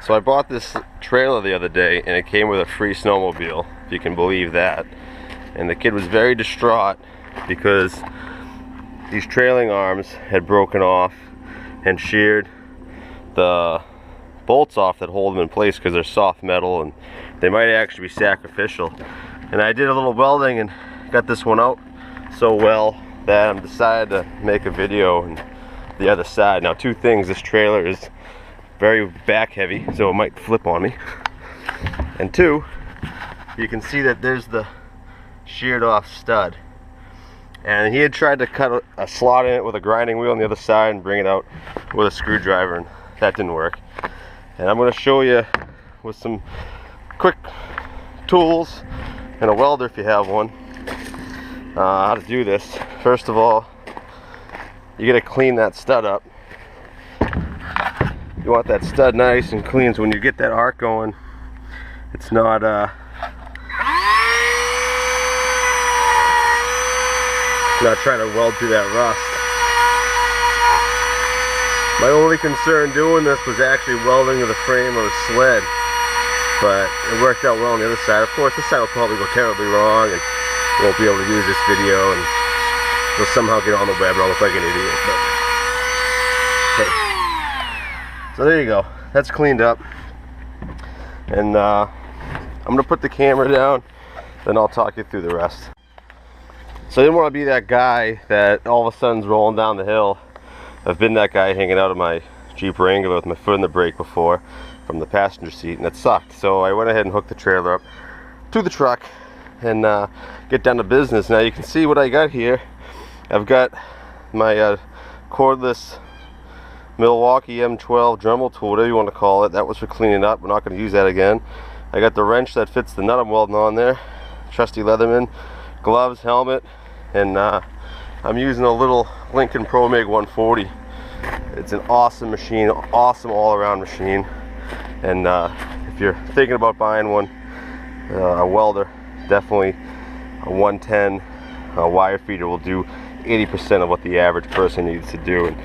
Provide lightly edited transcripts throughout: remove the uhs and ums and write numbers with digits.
So I bought this trailer the other day and it came with a free snowmobile, if you can believe that. And the kid was very distraught because these trailing arms had broken off and sheared the bolts off that hold them in place because they're soft metal and they might actually be sacrificial. And I did a little welding and got this one out so well that I decided to make a video on the other side. Now, two things: this trailer is very back heavy, so it might flip on me. And two, you can see that there's the sheared off stud. And he had tried to cut a slot in it with a grinding wheel on the other side and bring it out with a screwdriver, and that didn't work. And I'm going to show you with some quick tools and a welder if you have one, how to do this. First of all, you got to clean that stud up. You want that stud nice and clean so when you get that arc going, it's not trying to weld through that rust. My only concern doing this was actually welding to the frame of the sled, but it worked out well on the other side. Of course, this side will probably go terribly wrong and won't be able to use this video, and it'll somehow get on the web and I'll look like an idiot. But hey. So there you go. That's cleaned up. And I'm going to put the camera down, then I'll talk you through the rest. So I didn't want to be that guy that all of a sudden's rolling down the hill. I've been that guy hanging out of my Jeep Wrangler with my foot in the brake before from the passenger seat, and it sucked. So I went ahead and hooked the trailer up to the truck and get down to business. Now you can see what I got here. I've got my cordless Milwaukee M12 Dremel tool, whatever you want to call it. That was for cleaning up. We're not going to use that again. I got the wrench that fits the nut I'm welding on there. Trusty Leatherman. Gloves, helmet, and I'm using a little Lincoln Pro Mig 140. It's an awesome machine, awesome all-around machine. And if you're thinking about buying one, a welder, definitely a 110 wire feeder will do 80% of what the average person needs to do. And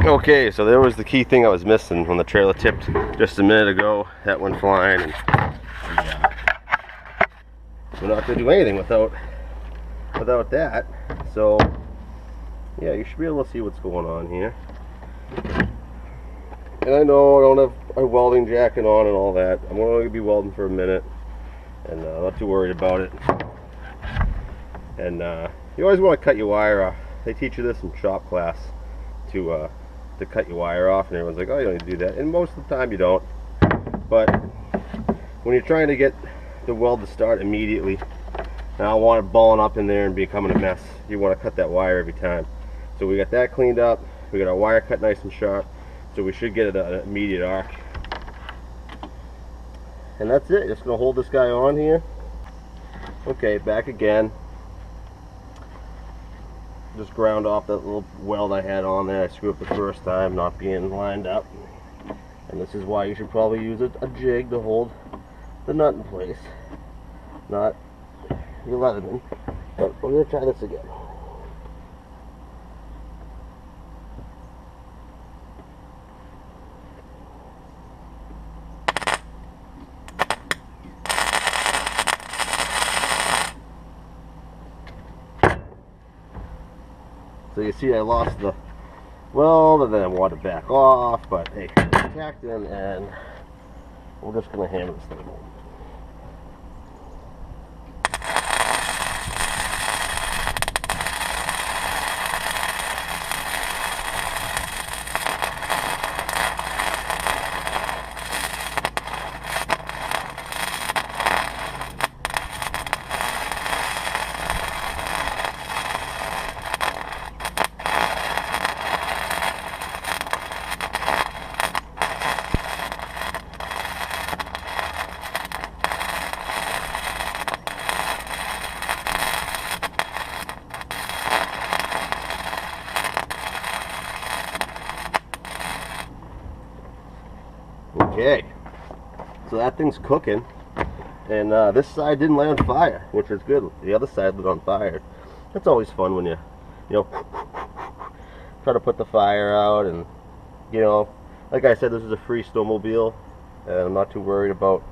okay, so there was the key thing I was missing when the trailer tipped just a minute ago. That went flying, and we're not going to do anything without that. So yeah, you should be able to see what's going on here. And I know I don't have a welding jacket on and all that. I'm only going to be welding for a minute, and I'm not too worried about it. And you always want to cut your wire off. They teach you this in shop class to cut your wire off, and everyone's like, oh, you don't need to do that. And most of the time you don't. But when you're trying to get the weld to start immediately, and I don't want it balling up in there and becoming a mess, you want to cut that wire every time. So we got that cleaned up. We got our wire cut nice and sharp, so we should get an immediate arc. And that's it. Just gonna hold this guy on here. Okay, back again. Just ground off that little weld I had on there. I screwed up the first time, not being lined up. And this is why you should probably use a jig to hold the nut in place, not your Leatherman. But we're going to try this again. So you see I lost the weld, and then I wanted to back off, but hey, tacked in, and we're just going to hammer this thing home. Okay, so that thing's cooking, and this side didn't light on fire, which is good. The other side lit on fire. That's always fun when you try to put the fire out, and like I said, this is a free snowmobile, and I'm not too worried about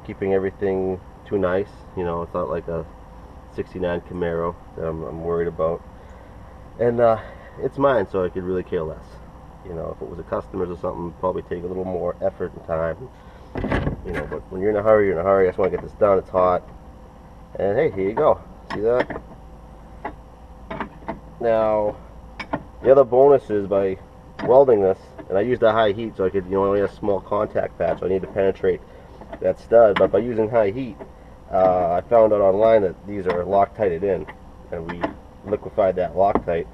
keeping everything too nice. You know, it's not like a 69 Camaro that I'm worried about. And it's mine, so I could really care less. You know, if it was a customer's or something, it'd probably take a little more effort and time. You know, but when you're in a hurry, you're in a hurry. I just want to get this done. It's hot. And hey, here you go. See that? Now, the other bonus is by welding this, and I used a high heat, so I could, you know, only a small contact patch, so I need to penetrate that stud. But by using high heat, I found out online that these are Loctited in, and we liquefied that Loctite,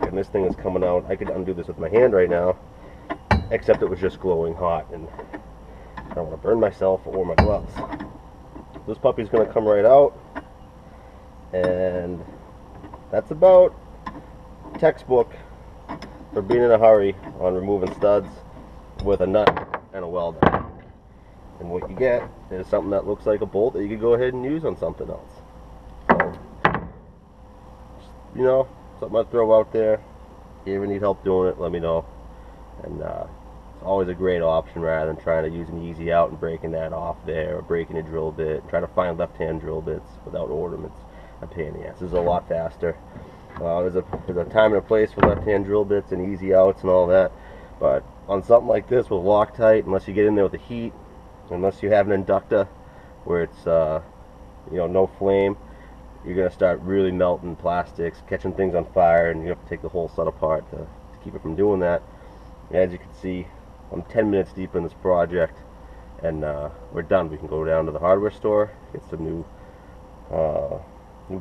and this thing is coming out. I could undo this with my hand right now, except it was just glowing hot, and I don't want to burn myself or my gloves. This puppy's going to come right out, and that's about textbook for being in a hurry on removing studs with a nut and a welder. And what you get is something that looks like a bolt that you could go ahead and use on something else. So, you know, something I'd throw out there. If you ever need help doing it, let me know. And it's always a great option rather than trying to use an easy out and breaking that off there, or breaking a drill bit, trying to find left-hand drill bits without ornaments. A pain in the ass. This is a lot faster. There's a time and a place for left-hand drill bits and easy outs and all that, but on something like this with Loctite, unless you get in there with the heat, unless you have an inductor where it's you know, no flame, you're gonna start really melting plastics, catching things on fire, and you have to take the whole set apart to keep it from doing that. And as you can see, I'm 10 minutes deep in this project, and we're done. We can go down to the hardware store, get some new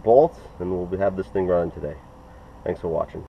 bolts, and we'll have this thing running today. Thanks for watching.